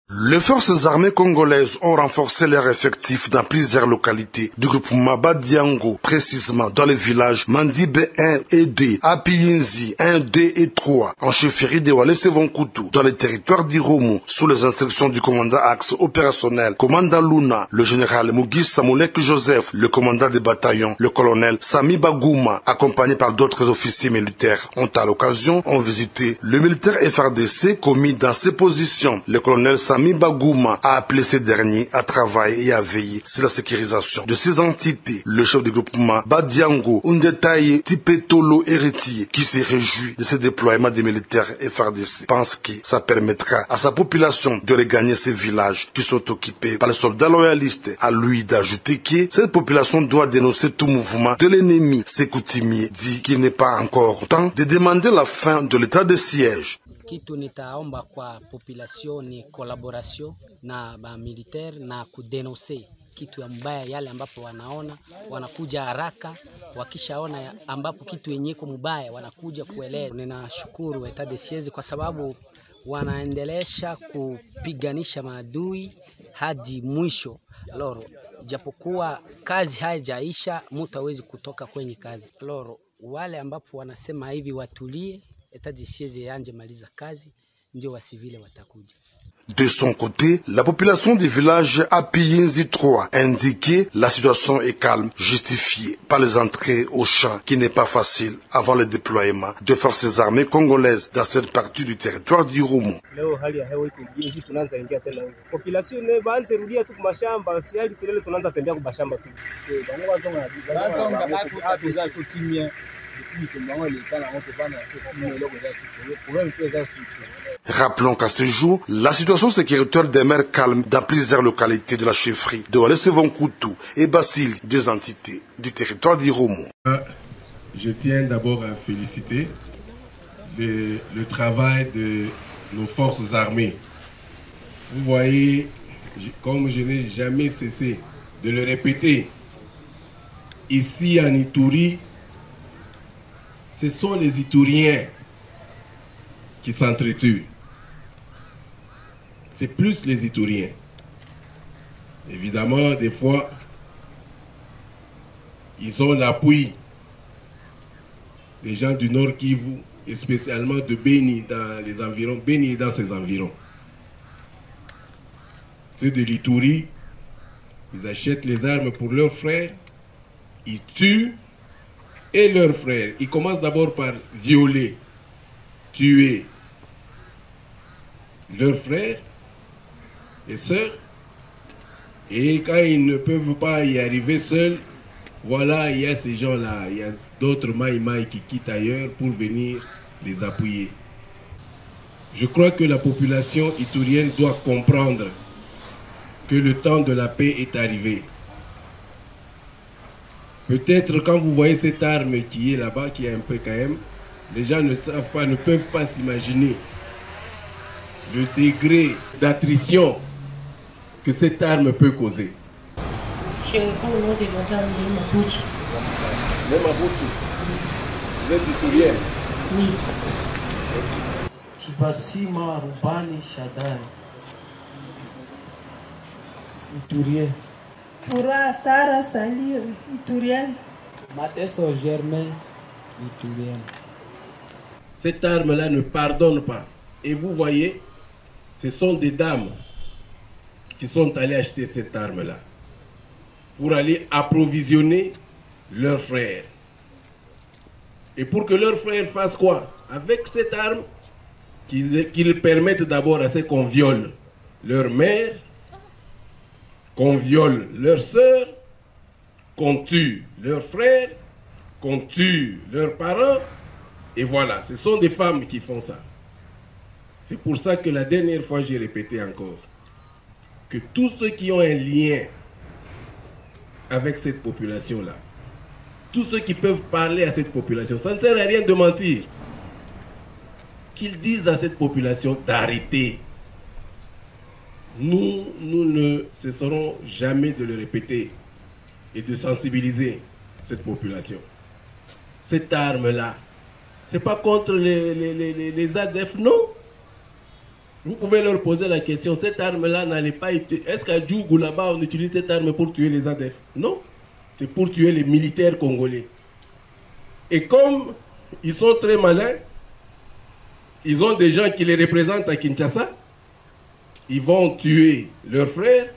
Les forces armées congolaises ont renforcé leurs effectifs dans plusieurs localités du groupement Badiango, précisément dans les villages Mandibe 1 et 2, Apiyinzi 1, 2 et 3, en chefferie de Walese-Vonkutu, dans les territoires d'Iromo, sous les instructions du commandant axe opérationnel, commandant Luna, le général Mugis Samoulek Joseph, le commandant des bataillons, le colonel Sami Bagouma, accompagné par d'autres officiers militaires, ont visité le militaire FRDC commis dans ses positions. Le colonel Sami Bagouma a appelé ces derniers à travailler et à veiller sur la sécurisation de ces entités. Le chef du groupement Badiango, Undetaye Tipetolo Héritier, qui se réjouit de ce déploiement des militaires FRDC, pense que ça permettra à sa population de regagner ces villages qui sont occupés par les soldats loyalistes. À lui d'ajouter que cette population doit dénoncer tout mouvement de l'ennemi. Ses coutumiers dit qu'il n'est pas encore temps de demander la fin de l'état de siège. Kitu nitaomba kwa population ni collaboration na ba militaire na kudenonse kitu ya mbaya yale ambapo wanaona wanakuja haraka, wakishaona ambapo kitu yenye iko mbaya wanakuja kueleza. Ninashukuru etat de siege kwa sababu wanaendelesha kupiganisha maadui hadi mwisho. Loro japokuwa kazi haijaisha, mtu hawezi kutoka kwenye kazi. Loro wale ambapo wanasema hivi watulie, etat de siege yanje maliza kazi, ndio wa civile watakuja. De son côté, la population du village Apiyinzi 3 indiquait la situation est calme, justifiée par les entrées au champ qui n'est pas facile avant le déploiement de forces armées congolaises dans cette partie du territoire d'Irumu. Rappelons qu'à ce jour, la situation sécuritaire demeure calme dans plusieurs localités de la chefferie de Walese-Vonkutu et Basile, deux entités du territoire d'Irumu. Je tiens d'abord à féliciter le travail de nos forces armées. Vous voyez, comme je n'ai jamais cessé de le répéter, ici en Ituri, ce sont les Ituriens qui s'entretuent. C'est plus les Ituriens. Évidemment, des fois, ils ont l'appui des gens du Nord Kivu, et spécialement de Beni dans les environs, Beni et dans ses environs. Ceux de l'Ituri, ils achètent les armes pour leurs frères, ils tuent, et leurs frères, ils commencent d'abord par violer, tuer leurs frères et sœurs, et quand ils ne peuvent pas y arriver seuls, voilà, il y a ces gens-là, il y a d'autres maïmaï qui quittent ailleurs pour venir les appuyer. Je crois que la population iturienne doit comprendre que le temps de la paix est arrivé. Peut-être quand vous voyez cette arme qui est là-bas, qui est un PKM, les gens ne savent pas, ne peuvent pas s'imaginer le degré d'attrition que cette arme peut causer. Chez vous, nous devons Mabutu. Mabutu. Vous êtes iturienne? Oui. Kibasima Rubani Shadari. Iturien. Fura Sara Salir, Iturien. Mateso Germain, Iturien. Cette arme-là ne pardonne pas. Et vous voyez, ce sont des dames qui sont allées acheter cette arme-là pour aller approvisionner leurs frères. Et pour que leurs frères fassent quoi? Avec cette arme, qu'ils permettent d'abord à ce qu'on viole leur mère, qu'on viole leurs sœurs, qu'on tue leurs frères, qu'on tue leurs parents. Et voilà, ce sont des femmes qui font ça. C'est pour ça que la dernière fois, j'ai répété encore, que tous ceux qui ont un lien avec cette population-là, tous ceux qui peuvent parler à cette population, ça ne sert à rien de mentir, qu'ils disent à cette population d'arrêter. Nous ne cesserons jamais de le répéter et de sensibiliser cette population. Cette arme-là, ce n'est pas contre les ADF, non. Vous pouvez leur poser la question, cette arme-là n'allait pas être... Est-ce qu'à Djougou, là-bas, on utilise cette arme pour tuer les ADF? Non, c'est pour tuer les militaires congolais. Et comme ils sont très malins, ils ont des gens qui les représentent à Kinshasa, ils vont tuer leurs frères,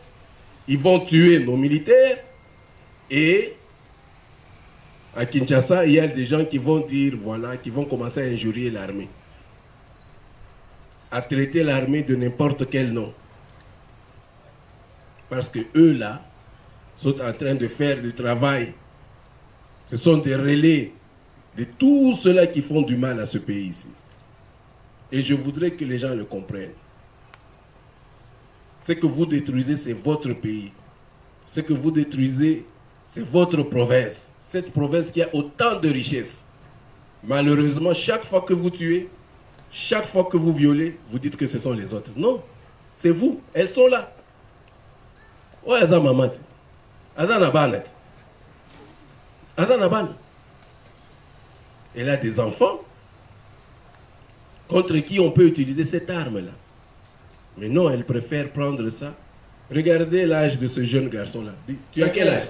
ils vont tuer nos militaires, et à Kinshasa, il y a des gens qui vont dire, voilà, qui vont commencer à injurier l'armée, à traiter l'armée de n'importe quel nom. Parce que eux, là, sont en train de faire du travail. Ce sont des relais de tous ceux-là qui font du mal à ce pays ici. Et je voudrais que les gens le comprennent. Ce que vous détruisez, c'est votre pays. Ce que vous détruisez, c'est votre province. Cette province qui a autant de richesses. Malheureusement, chaque fois que vous tuez, chaque fois que vous violez, vous dites que ce sont les autres. Non, c'est vous. Elles sont là. Oh, elles ont maman. Elles ont nabanat. Elles ont naban. Elle a des enfants contre qui on peut utiliser cette arme-là. Mais non, elle préfère prendre ça. Regardez l'âge de ce jeune garçon-là. Tu as quel âge?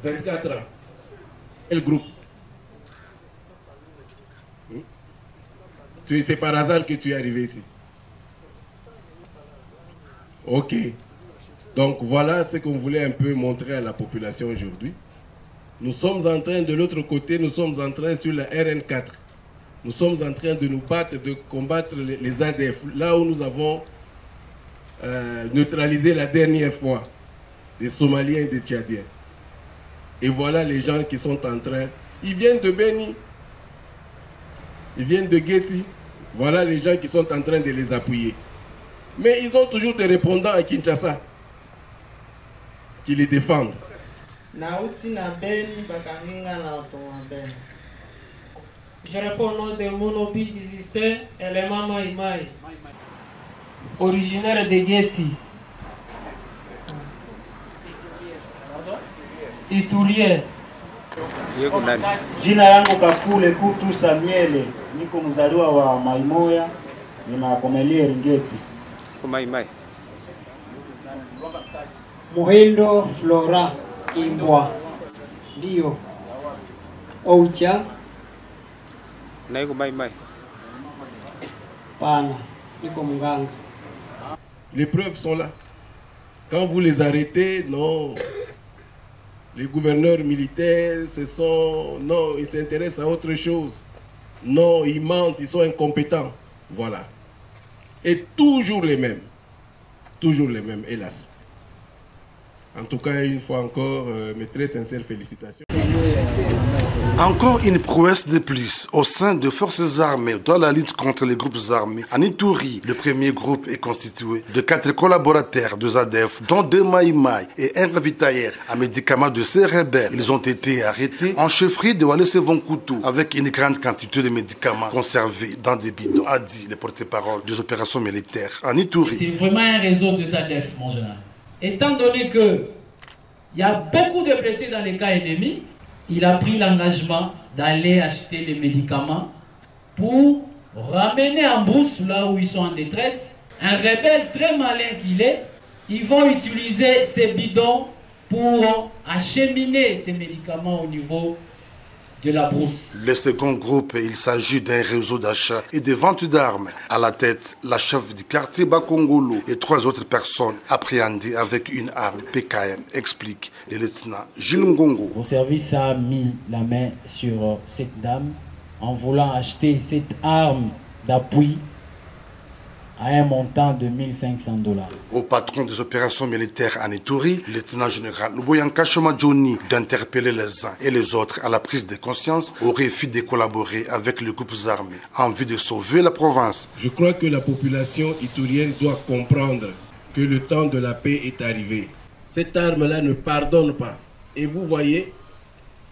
24 ans. Quel groupe? C'est par hasard que tu es arrivé ici. Ok. Donc voilà ce qu'on voulait un peu montrer à la population aujourd'hui. Nous sommes en train, de l'autre côté, nous sommes en train sur la RN4. Nous sommes en train de nous battre, de combattre les ADF. Là où nous avons neutralisé la dernière fois des Somaliens et des Tchadiens. Et voilà les gens qui sont en train... Ils viennent de Beni. Ils viennent de Geti. Voilà les gens qui sont en train de les appuyer. Mais ils ont toujours des répondants à Kinshasa qui les défendent. Je réponds au nom de Monobi Dizisté, Elema Maïmaï, originaire de Geti, Iturier. Jina yangu Kakule Kutu Samuele, niko mzaliwa wa Maimoya, ninakomelia Ringeti. Maimai. Muhindo Flora Imbwa, ndio. Oucha. Naiko Maimai. Pana, niko mganga. Les preuves sont là. Quand vous les arrêtez, non. Les gouverneurs militaires, non, ils s'intéressent à autre chose. Non, ils mentent, ils sont incompétents. Voilà. Et toujours les mêmes. Toujours les mêmes, hélas. En tout cas, une fois encore, mes très sincères félicitations. Encore une prouesse de plus au sein des forces armées dans la lutte contre les groupes armés. En Ituri, le premier groupe est constitué de 4 collaborateurs de ZADF, dont 2 Maïmaï et un ravitailleur à médicaments de ces rebelles. Ils ont été arrêtés en chefferie de Walese-Vonkoutou avec une grande quantité de médicaments conservés dans des bidons, a dit le porte-parole des opérations militaires en Ituri. C'est vraiment un réseau de ZADF, mon général. Étant donné qu'il y a beaucoup de blessés dans les cas ennemis, il a pris l'engagement d'aller acheter les médicaments pour ramener en brousse là où ils sont en détresse. Un rebelle très malin qu'il est, ils vont utiliser ces bidons pour acheminer ces médicaments au niveau de la brousse. Le second groupe, il s'agit d'un réseau d'achat et de vente d'armes. À la tête, la chef du quartier Bakongolo et 3 autres personnes appréhendées avec une arme PKM, explique le lieutenant Gilles Ngongo. Mon service a mis la main sur cette dame en voulant acheter cette arme d'appui à un montant de $1500. Au patron des opérations militaires en Ituri, le lieutenant général Luboyanka Johnny, d'interpeller les uns et les autres à la prise de conscience au refus de collaborer avec les groupes armés en vue de sauver la province. Je crois que la population iturienne doit comprendre que le temps de la paix est arrivé. Cette arme-là ne pardonne pas. Et vous voyez,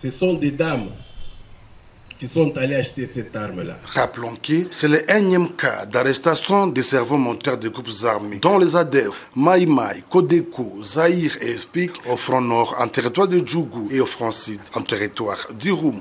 ce sont des dames qui sont allés acheter cette arme-là. Rappelons que c'est le 1e cas d'arrestation des cerveaux monteurs des groupes armés, dont les ADF, Maïmaï, Kodeko, Zaïre et FPIC au front nord en territoire de Djougou et au front sud en territoire d'Irumu.